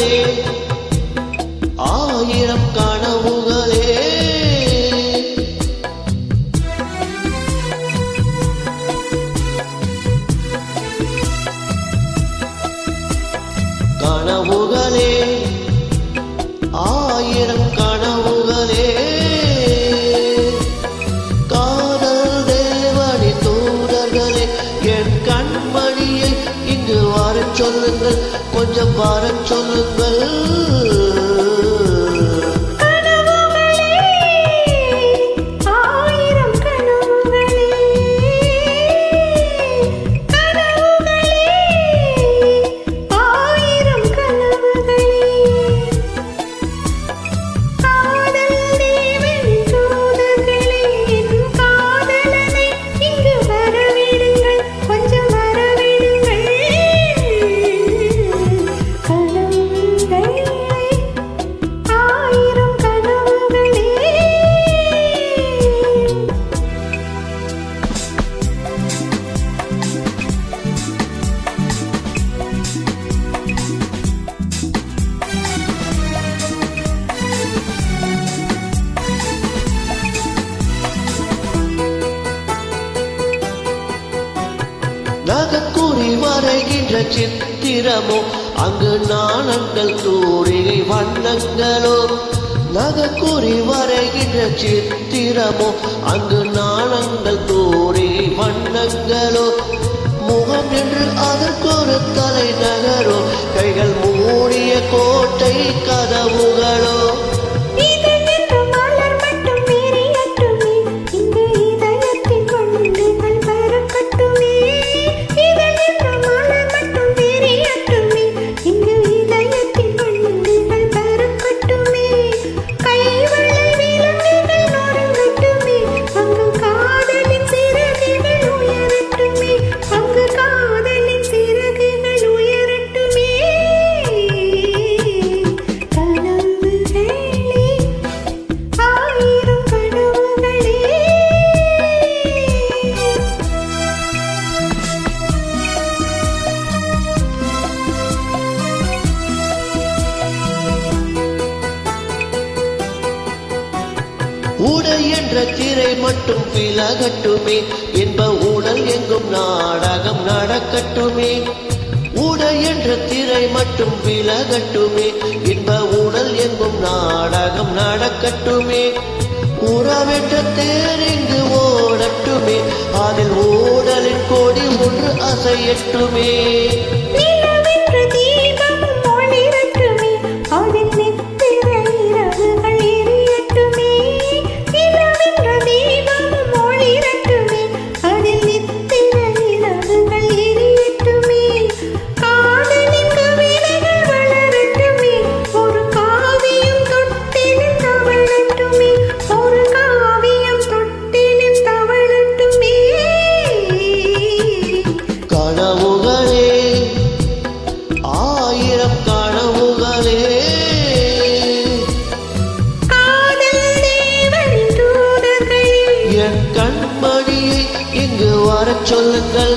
கனவுகளே ஆயிரம் கனவுகளே கனவுகளே ஆயிரம் கனவுகளே காதல் தேவனி தூதர்களே என் கண்மணியை இங்கு வரச் சொல்லுங்கள் கொஞ்சம் வரச் சொல்லுங்கள் நகக்கூறி வரைகின்ற சித்திரமோ அங்கு நாணங்கள் தூரிகை வண்ணங்களோ நகக்கூறி வரைகின்ற சித்திரமோ அங்கு நாணங்கள் தூரிகை வண்ணங்களோ முகம் என்று அதற்கொரு தலைநகரோ கைகள் மூடிய கோட்டை கதவுகளோ உடை என்ற திரை மட்டும் விலகட்டுமே என்ப உடல் எங்கும் நாடகம் நடக்கட்டுமே உடை என்ற திரை மட்டும் விலகட்டுமே என்ப உடல் எங்கும் நாடகம் நடக்கட்டுமே உறவென்ற தேர் இங்கு ஓடட்டுமே அதில் ஊடலின் கொடி ஒன்று அசையட்டுமே கனவுகளே ஆயிரம் கனவுகளே என் கண்மணியை இங்கு வரச் சொல்லுங்கள்